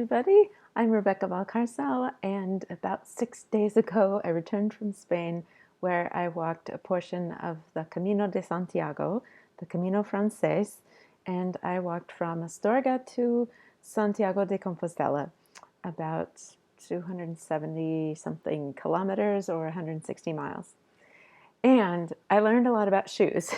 everybody. I'm Rebecca Valcarcel, and about 6 days ago, I returned from Spain, where I walked a portion of the Camino de Santiago, the Camino Francés, and I walked from Astorga to Santiago de Compostela, about 270 something kilometers or 160 miles. And I learned a lot about shoes.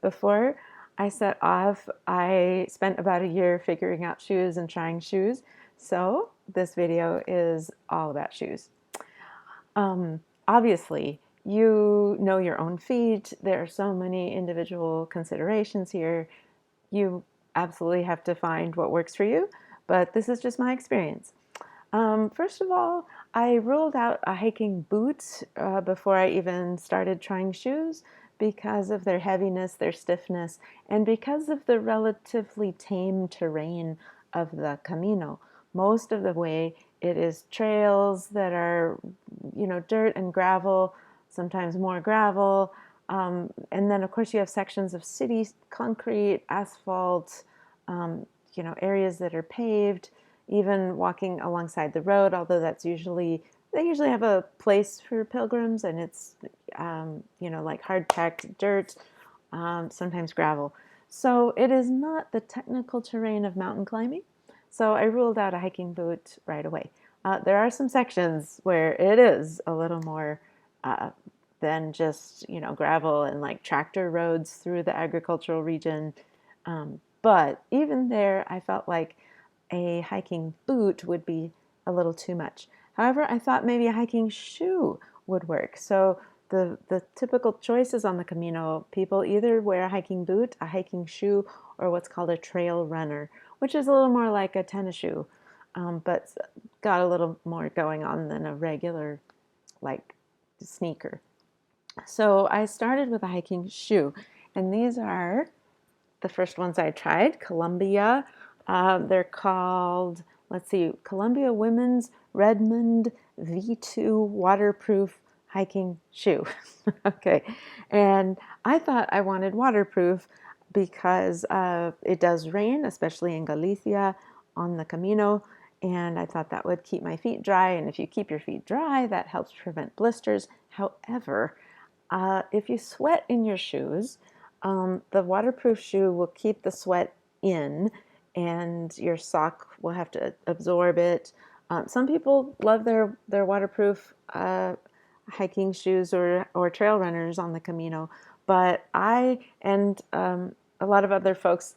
Before I set off, I spent about a year figuring out shoes and trying shoes. So this video is all about shoes. Obviously, you know your own feet. There are so many individual considerations here. You absolutely have to find what works for you, but this is just my experience. First of all, I ruled out a hiking boot before I even started trying shoes because of their heaviness, their stiffness, and because of the relatively tame terrain of the Camino. Most of the way it is trails that are, dirt and gravel, sometimes more gravel. And then, of course, you have sections of city concrete, asphalt, areas that are paved, even walking alongside the road, although they usually have a place for pilgrims, and it's, like hard-packed dirt, sometimes gravel. So it is not the technical terrain of mountain climbing. So I ruled out a hiking boot right away. There are some sections where it is a little more than just, gravel and like tractor roads through the agricultural region. But even there, I felt like a hiking boot would be a little too much. However, I thought maybe a hiking shoe would work. So the typical choices on the Camino, people either wear a hiking boot, a hiking shoe, or what's called a trail runner, which is a little more like a tennis shoe, but got a little more going on than a regular like sneaker. So I started with a hiking shoe, and these are the first ones I tried, Columbia. They're called, Columbia Women's Redmond V2 Waterproof Hiking Shoe. Okay, and I thought I wanted waterproof because it does rain, especially in Galicia on the Camino, and I thought that would keep my feet dry, and if you keep your feet dry, that helps prevent blisters. However, if you sweat in your shoes, the waterproof shoe will keep the sweat in, and your sock will have to absorb it. Some people love their waterproof hiking shoes or trail runners on the Camino, but I and a lot of other folks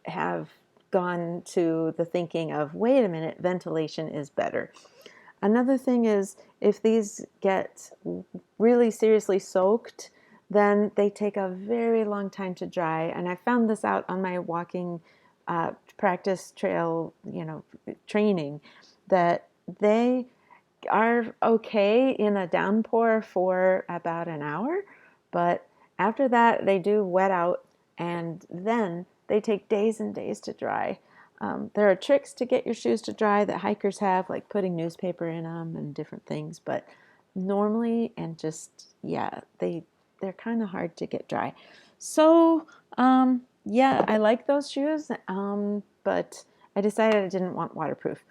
have gone to the thinking of, wait a minute, ventilation is better. Another thing is, if these get really seriously soaked, then they take a very long time to dry. And I found this out on my walking practice trail, training, that they are okay in a downpour for about an hour, but after that they do wet out, and then they take days and days to dry. There are tricks to get your shoes to dry that hikers have, like putting newspaper in them and different things, but normally, and just, they're kind of hard to get dry. So, I like those shoes, but I decided I didn't want waterproof.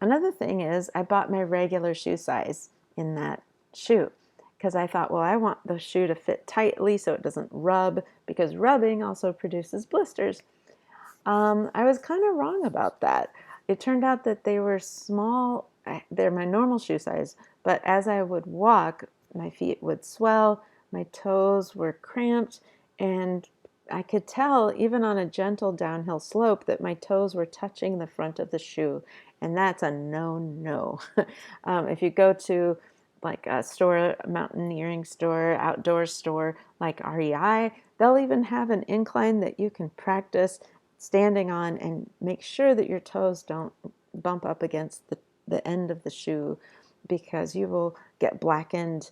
Another thing is I bought my regular shoe size in that shoe because I thought, well, I want the shoe to fit tightly so it doesn't rub, because rubbing also produces blisters. I was kind of wrong about that. It turned out that they were small. They're my normal shoe size, but as I would walk, my feet would swell, my toes were cramped, and I could tell, even on a gentle downhill slope, that my toes were touching the front of the shoe, and that's a no-no. If you go to like a store, a mountaineering store, outdoor store like REI, they'll even have an incline that you can practice standing on and make sure that your toes don't bump up against the end of the shoe, because you will get blackened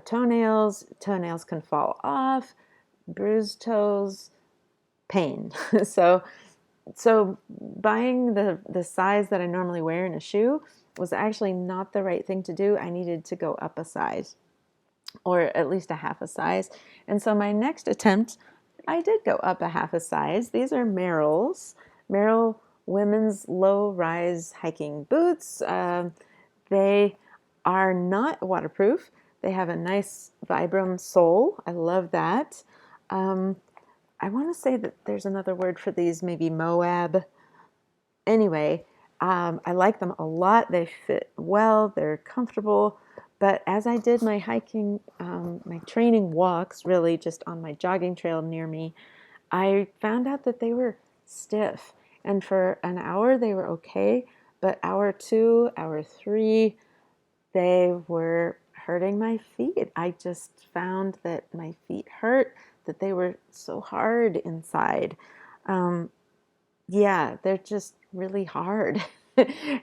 toenails. Toenails can fall off, bruised toes, pain. So buying the size that I normally wear in a shoe was actually not the right thing to do. I needed to go up a size, or at least a half a size. And so my next attempt, I did go up a half a size. These are Merrells. Merrell women's low-rise hiking boots. They are not waterproof. They have a nice Vibram sole. I love that. I want to say that there's another word for these, maybe Moab. Anyway, I like them a lot. They fit well. They're comfortable. But as I did my hiking, my training walks, really just on my jogging trail near me, I found out that they were stiff. And for an hour, they were okay. But hour 2, hour 3, they were hurting my feet. I just found that my feet hurt, that they were so hard inside. Um, yeah, they're just really hard.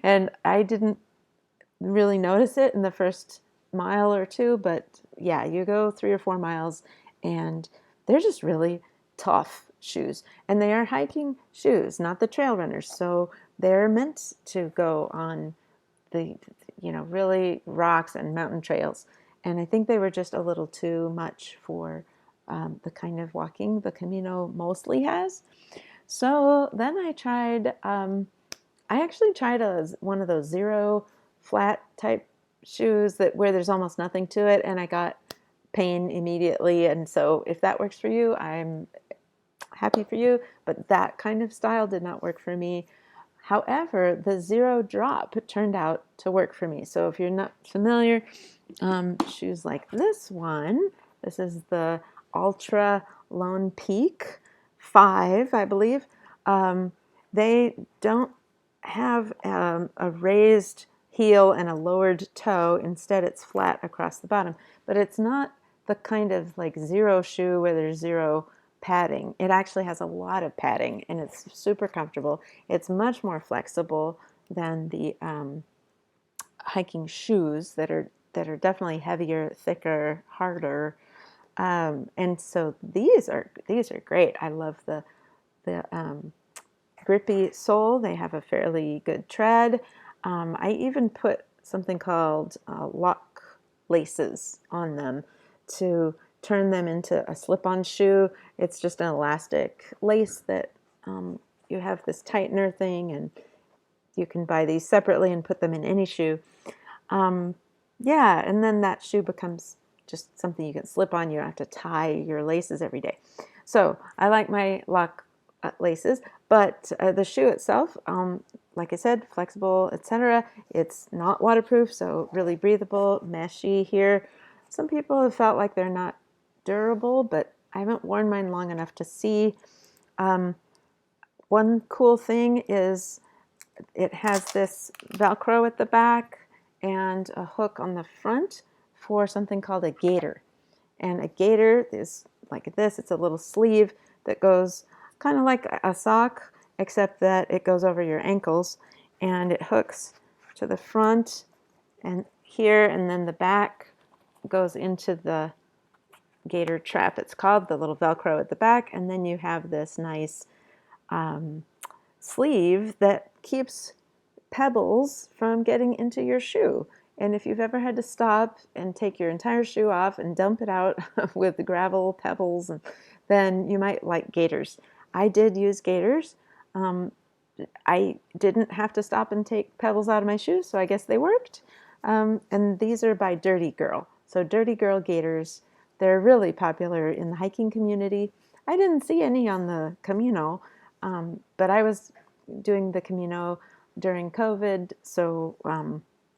And I didn't really notice it in the first mile or two, but yeah, you go 3 or 4 miles and they're just really tough shoes. And they are hiking shoes, not the trail runners. So they're meant to go on the, really rocks and mountain trails. And I think they were just a little too much for the kind of walking the Camino mostly has. So then I actually tried one of those zero flat type shoes that where there's almost nothing to it, and I got pain immediately. And so if that works for you, I'm happy for you, but that kind of style did not work for me. However, the zero drop turned out to work for me. So if you're not familiar, shoes like this one, this is the Altra Lone Peak 5, I believe. They don't have a raised heel and a lowered toe. Instead, it's flat across the bottom. But it's not the kind of like zero shoe where there's zero padding. It actually has a lot of padding, and it's super comfortable. It's much more flexible than the hiking shoes that are definitely heavier, thicker, harder. And so these are great. I love the grippy sole. They have a fairly good tread. I even put something called lock laces on them to turn them into a slip-on shoe. It's just an elastic lace that you have this tightener thing, and you can buy these separately and put them in any shoe. Yeah, and then that shoe becomes just something you can slip on. You don't have to tie your laces every day. So I like my lock laces, but the shoe itself, like I said, flexible, etc. It's not waterproof, so really breathable, meshy here. Some people have felt like they're not durable, but I haven't worn mine long enough to see. One cool thing is it has this Velcro at the back and a hook on the front for something called a gaiter. And a gaiter is like this. It's a little sleeve that goes kind of like a sock, except that it goes over your ankles, and it hooks to the front and here, and then the back goes into the gaiter trap. It's called the little Velcro at the back, and then you have this nice sleeve that keeps pebbles from getting into your shoe. And if you've ever had to stop and take your entire shoe off and dump it out with gravel, pebbles, then you might like gaiters. I did use gaiters. I didn't have to stop and take pebbles out of my shoes, so I guess they worked. And these are by Dirty Girl. So Dirty Girl gaiters, they're really popular in the hiking community. I didn't see any on the Camino, but I was doing the Camino during COVID, so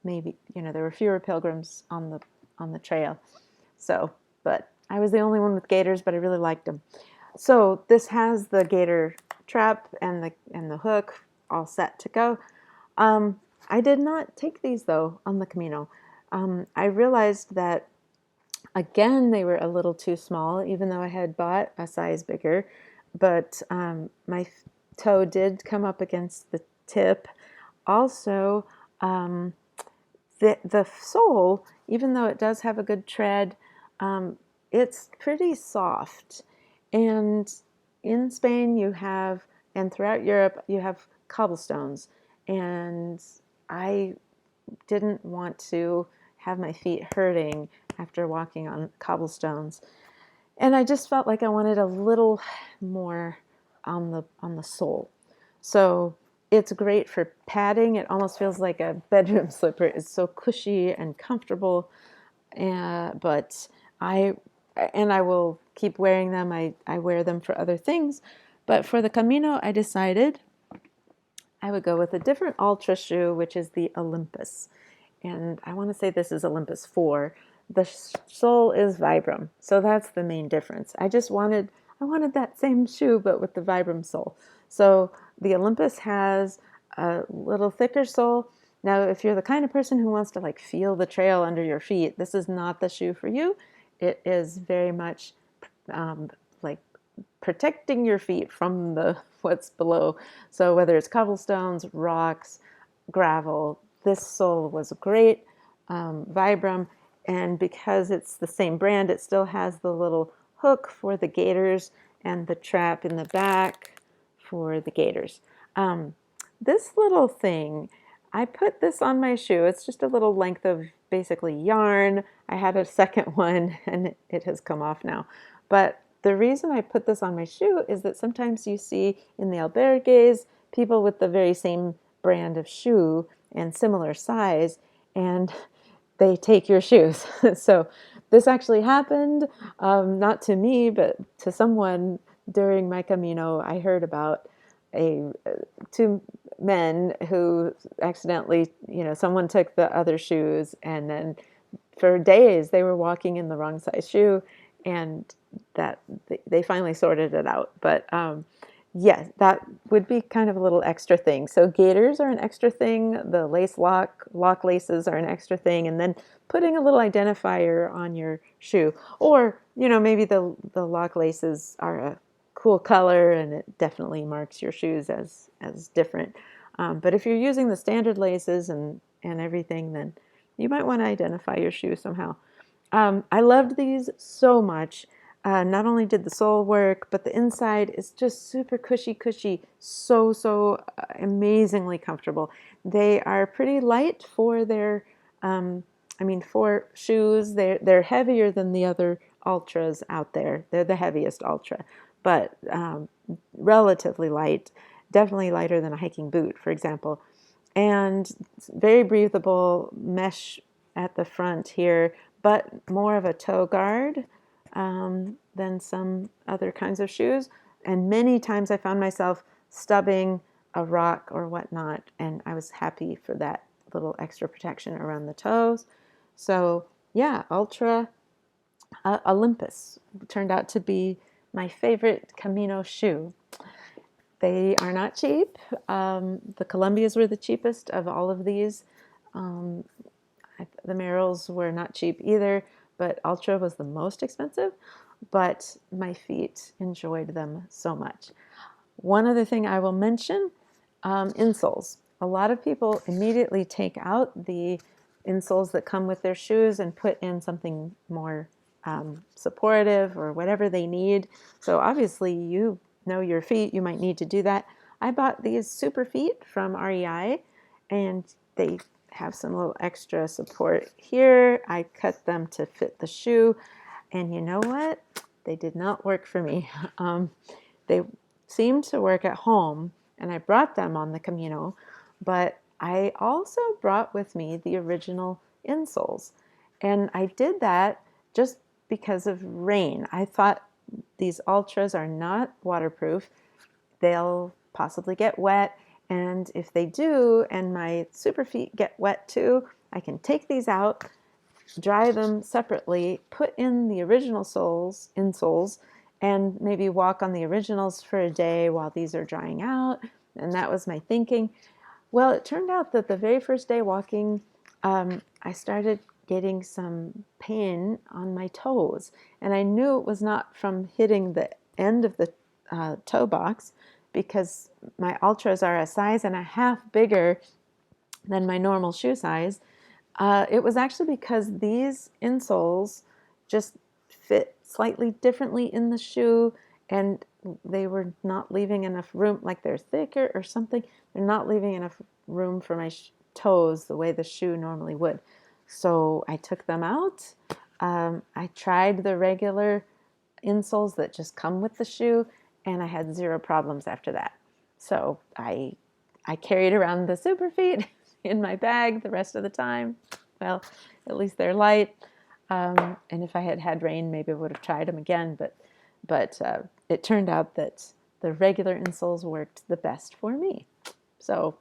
maybe there were fewer pilgrims on the trail. So, but I was the only one with gaiters, but I really liked them. So this has the gaiter trap and the hook all set to go. I did not take these though on the Camino. I realized that again they were a little too small, even though I had bought a size bigger. But my toe did come up against the tip. Also, the sole, even though it does have a good tread, it's pretty soft. And in Spain you have, and throughout Europe, you have cobblestones. And I didn't want to have my feet hurting after walking on cobblestones. And I just felt like I wanted a little more on the sole. So It's great for padding. It almost feels like a bedroom slipper. It's so cushy and comfortable. But I I will keep wearing them. I wear them for other things. But for the Camino, I decided I would go with a different Altra shoe, which is the Olympus. And I want to say this is Olympus 4. The sole is Vibram. So that's the main difference. I wanted that same shoe but with the Vibram sole. So the Olympus has a little thicker sole. Now, if you're the kind of person who wants to like feel the trail under your feet, this is not the shoe for you. It is very much like protecting your feet from the what's below. So whether it's cobblestones, rocks, gravel, this sole was great. Vibram, and because it's the same brand, it still has the little hook for the gaiters and the trap in the back for the gaiters. This little thing, I put this on my shoe. It's just a little length of basically yarn. I had a second one and it has come off now. But the reason I put this on my shoe is that sometimes you see in the albergues people with the very same brand of shoe and similar size, and they take your shoes. So this actually happened, not to me, but to someone during my Camino. I heard about two men who accidentally, someone took the other shoes, and then for days they were walking in the wrong size shoe, and that they finally sorted it out. But yes, that would be kind of a little extra thing. So gaiters are an extra thing. The lock laces are an extra thing, and then putting a little identifier on your shoe, or maybe the lock laces are a cool color and it definitely marks your shoes as different. But if you're using the standard laces and everything, then you might want to identify your shoe somehow. I loved these so much. Not only did the sole work, but the inside is just super cushy, so amazingly comfortable. They are pretty light for their, for shoes. They're heavier than the other Altras out there. They're the heaviest Altra, but relatively light, definitely lighter than a hiking boot, for example. And very breathable mesh at the front here, but more of a toe guard than some other kinds of shoes. And many times I found myself stubbing a rock or whatnot, and I was happy for that little extra protection around the toes. So yeah, Altra Olympus turned out to be my favorite Camino shoe. They are not cheap. The Columbias were the cheapest of all of these. The Merrells were not cheap either, but Altra was the most expensive. But my feet enjoyed them so much. One other thing I will mention, insoles. A lot of people immediately take out the insoles that come with their shoes and put in something more supportive or whatever they need. So obviously you know your feet, you might need to do that. I bought these Super Feet from REI, and they have some little extra support here. I cut them to fit the shoe, and you know what? They did not work for me. They seemed to work at home, and I brought them on the Camino, but I also brought with me the original insoles, and I did that just because of rain. I thought these Altras are not waterproof. They'll possibly get wet, and if they do, and my Super Feet get wet too, I can take these out, dry them separately, put in the original insoles, and maybe walk on the originals for a day while these are drying out. And that was my thinking. Well, it turned out that the very first day walking, I started getting some pain on my toes. And I knew it was not from hitting the end of the toe box, because my Altras are a size and a half bigger than my normal shoe size. It was actually because these insoles just fit slightly differently in the shoe, and they were not leaving enough room, like they're thicker or something. They're not leaving enough room for my toes the way the shoe normally would. So I took them out. I tried the regular insoles that just come with the shoe, and I had zero problems after that. So I I carried around the super feet in my bag the rest of the time. Well, at least they're light. And if I had had rain, maybe I would have tried them again. But it turned out that the regular insoles worked the best for me. So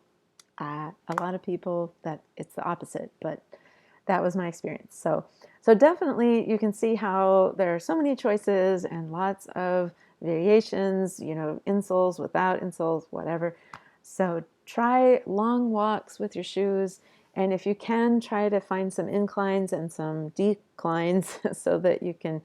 a lot of people that it's the opposite, but that was my experience. So definitely you can see how there are so many choices and lots of variations, insoles, without insoles, whatever. So try long walks with your shoes. And if you can, try to find some inclines and some declines so that you can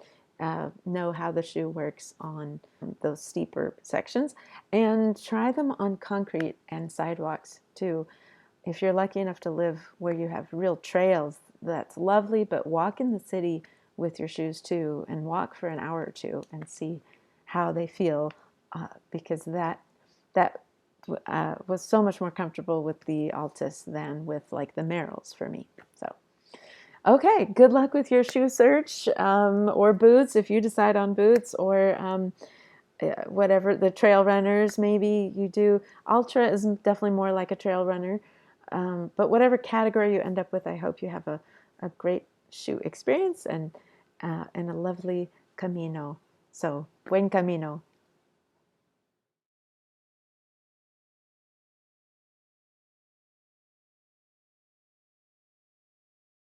know how the shoe works on those steeper sections. And try them on concrete and sidewalks too. If you're lucky enough to live where you have real trails, that's lovely, but walk in the city with your shoes too, and walk for an hour or two and see how they feel, because that was so much more comfortable with the Altis than with like the Merrells for me. So, okay, good luck with your shoe search, or boots if you decide on boots, or whatever, the trail runners maybe you do. Altra is definitely more like a trail runner. But whatever category you end up with, I hope you have a great shoe experience and a lovely Camino. So, buen camino.